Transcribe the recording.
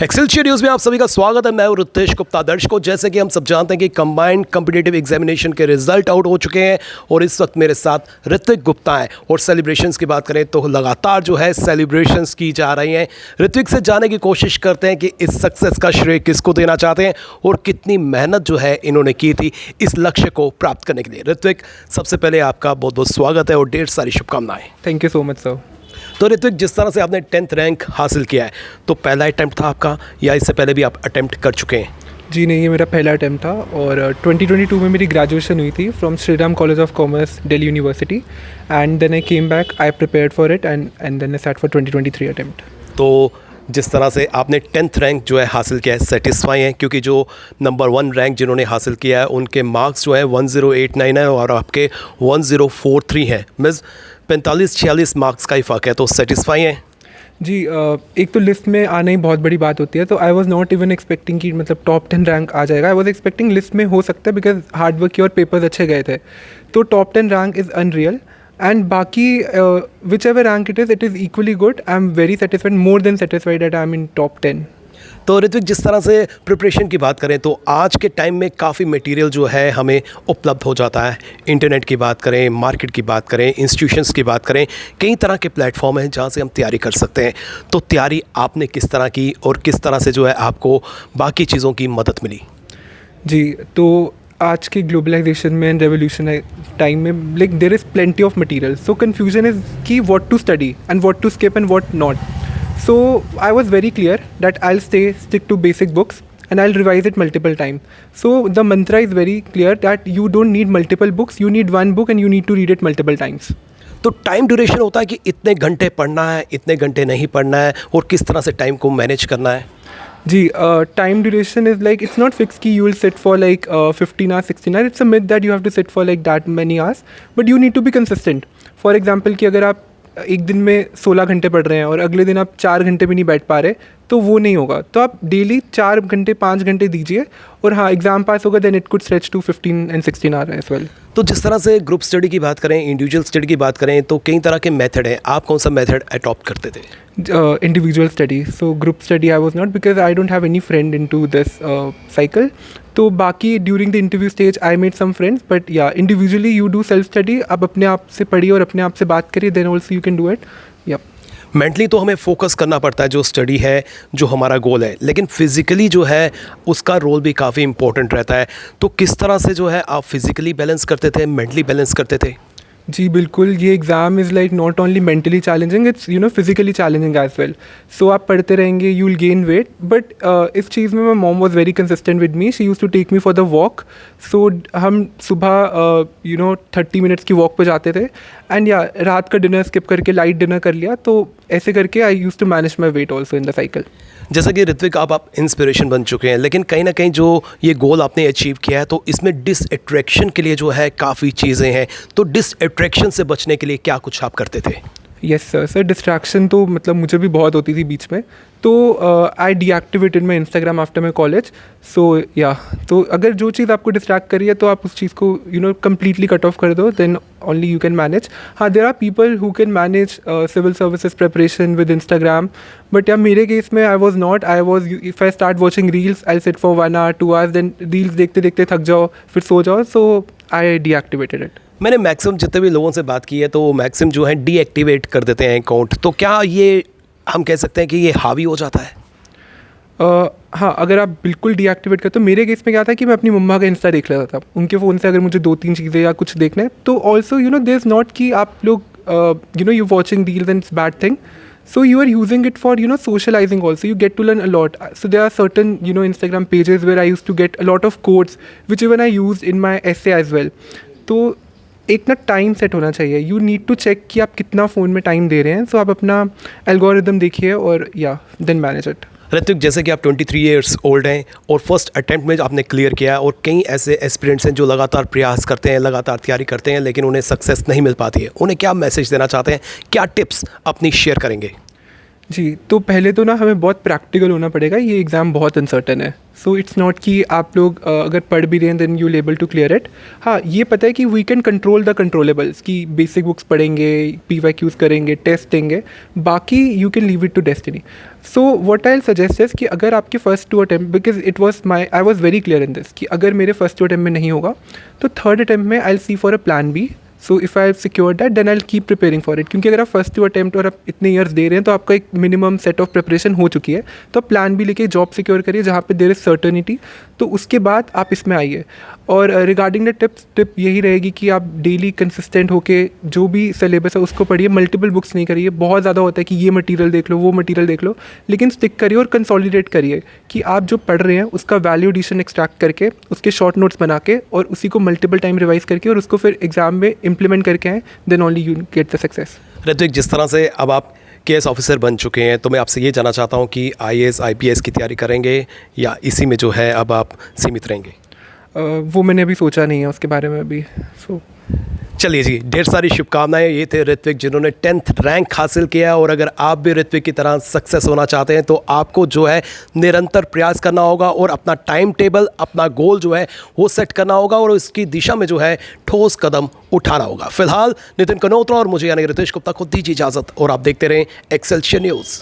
Excelsior news में आप सभी का स्वागत है। मैं हूं रितेश गुप्ता। दर्शकों, जैसे कि हम सब जानते हैं कि कंबाइंड कॉम्पिटिटिव एग्जामिनेशन के रिजल्ट आउट हो चुके हैं और इस वक्त मेरे साथ ऋत्विक गुप्ता हैं। और सेलिब्रेशंस की बात करें तो लगातार जो है सेलिब्रेशंस की जा रही हैं। ऋत्विक से जानने की कोशिश करते हैं कि इस सक्सेस का श्रेय किसको देना चाहते हैं और कितनी मेहनत जो है इन्होंने की थी इस लक्ष्य को प्राप्त करने के लिए। ऋत्विक, सबसे पहले आपका बहुत बहुत स्वागत है और ढेर सारी शुभकामनाएं। Thank you so much sir. तो ऋत्विक, जिस तरह से आपने 10th रैंक हासिल किया है, तो पहला अटैम्प्ट था आपका या इससे पहले भी आप अटैम्प्ट कर चुके हैं? जी नहीं, ये मेरा पहला अटैम्प्ट था और 2022 में मेरी ग्रेजुएशन हुई थी from Shri Ram College of Commerce, Delhi University, and then I came back, I prepared for it and then I sat for 2023 attempt. तो जिस तरह से आपने 10th रैंक जो है हासिल किया है, सेटिस्फाई हैं? क्योंकि जो नंबर 1 रैंक जिन्होंने हासिल किया है उनके मार्क्स जो है 1089 है और आपके 1043 हैं। मीन्स 45-46 मार्क्स का ही फ़र्क है। तो सेटिस्फाई हैं? जी, एक तो लिस्ट में आना ही बहुत बड़ी बात होती है, तो आई वॉज नॉट इवन एक्सपेक्टिंग कि मतलब टॉप 10 रैंक आ जाएगा। आई वॉज एक्सपेक्टिंग लिस्ट में हो सकता है बिकॉज हार्ड वर्क की और पेपर्स अच्छे गए थे। तो top 10 rank is unreal and बाकी whichever rank it is equally good. I am very satisfied, more than satisfied that I am in top 10। तो ऋत्विक, जिस तरह से प्रिपरेशन की बात करें तो आज के टाइम में काफ़ी मटेरियल जो है हमें उपलब्ध हो जाता है। इंटरनेट की बात करें, मार्केट की बात करें, इंस्टीट्यूशंस की बात करें, कई तरह के प्लेटफॉर्म हैं जहां से हम तैयारी कर सकते हैं। तो तैयारी आपने किस तरह की और किस तरह से जो है आपको बाकी चीज़ों की मदद मिली? जी, तो आज के ग्लोबलाइजेशन में एंड रेवोल्यूशन टाइम में like there is plenty of material, so confusion is कि what to study and what to skip and what not. So I was very clear that I'll stick to basic books and I'll revise it multiple times. So the mantra is very clear that you don't need multiple books, you need one book and you need to read it multiple times. तो time duration होता है कि इतने घंटे पढ़ना है, इतने घंटे नहीं पढ़ना है, और किस तरह से टाइम को मैनेज करना है? जी, time duration is like, it's not fixed कि you will sit for like 15 hours, 16 hours. It's a myth that you have to sit for like that many hours, but you need to be consistent. For example कि अगर आप एक दिन में 16 घंटे पढ़ रहे हैं और अगले दिन आप 4 घंटे भी नहीं बैठ पा रहे, तो वो नहीं होगा। तो आप डेली 4 घंटे 5 घंटे दीजिए और हाँ, एग्ज़ाम पास होगा, then it could stretch to 15 and 16 hour as well. तो जिस तरह से ग्रुप स्टडी की बात करें, इंडिविजुअल स्टडी की बात करें, तो कई तरह के मेथड हैं। आप कौन सा मेथड अडॉप्ट करते थे? Individual study. So group study I was not, because I don't have any friend in to this cycle. तो बाकी during the interview stage I made some friends, but yeah individually you do self study. आप अपने आप से पढ़िए और अपने आप से बात करिए, then also you can do it. या मेंटली तो हमें फोकस करना पड़ता है जो स्टडी है, जो हमारा गोल है, लेकिन फिज़िकली जो है उसका रोल भी काफ़ी इंपॉर्टेंट रहता है। तो किस तरह से जो है आप फिज़िकली बैलेंस करते थे, मेंटली बैलेंस करते थे? जी बिल्कुल, ये exam is like not only mentally challenging, it's physically challenging as well. So आप पढ़ते रहेंगे, you will gain weight, but इस चीज़ में my mom was very consistent with me. She use to take me for the walk. So हम सुबह 30 minutes की walk पे जाते थे एंड या रात का डिनर स्किप करके लाइट डिनर कर लिया। तो ऐसे करके I use to manage my weight also in the cycle. जैसा कि ऋत्विक, आप इंस्पिरेशन बन चुके हैं, लेकिन कहीं ना कहीं जो ये गोल आपने अचीव किया है तो इसमें डिसअट्रैक्शन के लिए जो है काफ़ी चीज़ें हैं। तो डिसअट्रैक्शन से बचने के लिए क्या कुछ आप करते थे? यस सर, डिस्ट्रैक्शन तो मतलब मुझे भी बहुत होती थी बीच में। तो I deactivated my Instagram after my college. So yeah, तो अगर जो चीज़ आपको डिस्ट्रैक्ट करी है तो आप उस चीज़ को कम्प्लीटली कट ऑफ कर दो, then only you can manage. हाँ, there are people who can manage civil services preparation with Instagram, but या मेरे केस में I was not. I was, if I start watching reels, I sit for 1 hour 2 hours, then reels देखते देखते थक जाओ, फिर सो जाओ। So I deactivated it. मैंने मैक्सिमम जितने भी लोगों से बात की है तो वो मैक्सिमम जो है डीएक्टिवेट कर देते हैं अकाउंट। तो क्या ये हम कह सकते हैं कि ये हावी हो जाता है? हाँ, अगर आप बिल्कुल डीएक्टिवेट करते, तो मेरे केस में क्या था कि मैं अपनी मम्मा का इंस्टा देख लेता था। उनके फ़ोन से अगर मुझे 2-3 चीज़ें या कुछ देखना है, तो ऑल्सो देयर इज़ नॉट कि आप लोग you watching reels and it's bad thing. So you are using it for socializing also. You get to learn a lot. So there are certain Instagram pages where I used to get a lot of quotes which even I used in my essay as well. तो एक ना time set होना चाहिए. You need to check कि आप कितना phone में time दे रहे हैं. सो आप अपना एल्गोरिदम देखिए और या देन मैनेज इट. ऋत्विक, जैसे कि आप 23 ईयर्स ओल्ड हैं और फर्स्ट अटैम्प्ट में आपने क्लियर किया है, और कई ऐसे एस्पिरेंट्स हैं जो लगातार प्रयास करते हैं, लगातार तैयारी करते हैं, लेकिन उन्हें सक्सेस नहीं मिल पाती है. उन्हें क्या मैसेज देना चाहते हैं, क्या टिप्स अपनी शेयर करेंगे? जी, तो पहले तो ना हमें बहुत प्रैक्टिकल होना पड़ेगा, ये एग्ज़ाम बहुत अनसर्टन है। सो इट्स नॉट कि आप लोग अगर पढ़ भी रहे हैं then you will able to clear it. हाँ, ये पता है कि we can control the controllables, कि बेसिक बुक्स पढ़ेंगे, PYQs करेंगे, टेस्ट देंगे, बाकी you can leave it to destiny. So what I will suggest is कि अगर आपके first 2 attempt, because it was I was very clear in this कि अगर मेरे फर्स्ट 2 अटेम्प्ट में नहीं होगा तो थर्ड अटेम्प्ट में I will see for a plan B. So if I have secured that then I will keep preparing for it, क्योंकि अगर आप फर्स्ट 2 अटेम्प्ट और आप इतने ईयर्स दे रहे हैं तो आपका एक मिनिमम सेट ऑफ प्रिपरेशन हो चुकी है। तो आप प्लान भी लेके जॉब सिक्योर करिए जहाँ पे देर इज सर्टनिटी, तो उसके बाद आप इसमें आइए। और रिगार्डिंग द टिप यही रहेगी कि आप डेली कंसिस्टेंट होके जो भी सिलेबस है उसको पढ़िए, मल्टीपल बुक्स नहीं करिए। बहुत ज़्यादा होता है कि ये मटेरियल देख लो, वो मटेरियल देख लो, लेकिन स्टिक करिए और कंसोलिडेट करिए कि आप जो पढ़ रहे हैं उसका वैल्यू एडिशन एक्सट्रैक्ट करके, उसके शॉर्ट नोट्स बना के और उसी को मल्टीपल टाइम रिवाइज करके और उसको फिर एग्जाम में इंप्लीमेंट करके आएँ, then only you get the success. Ritvik, जिस तरह से अब आप केएस ऑफिसर बन चुके हैं, तो मैं आपसे ये जानना चाहता हूँ कि IAS IPS की तैयारी करेंगे या इसी में जो है अब आप सीमित रहेंगे? वो मैंने अभी सोचा नहीं है उसके बारे में अभी। सो चलिए जी, ढेर सारी शुभकामनाएं। ये थे ऋत्विक जिन्होंने 10th रैंक हासिल किया। और अगर आप भी ऋत्विक की तरह सक्सेस होना चाहते हैं तो आपको जो है निरंतर प्रयास करना होगा और अपना टाइम टेबल, अपना गोल जो है वो सेट करना होगा और उसकी दिशा में जो है ठोस कदम उठाना होगा। फिलहाल नितिन कनोत्रा और मुझे यानी रितेश गुप्ता को दीजिए इजाज़त और आप देखते रहें एक्सेलशियर न्यूज़।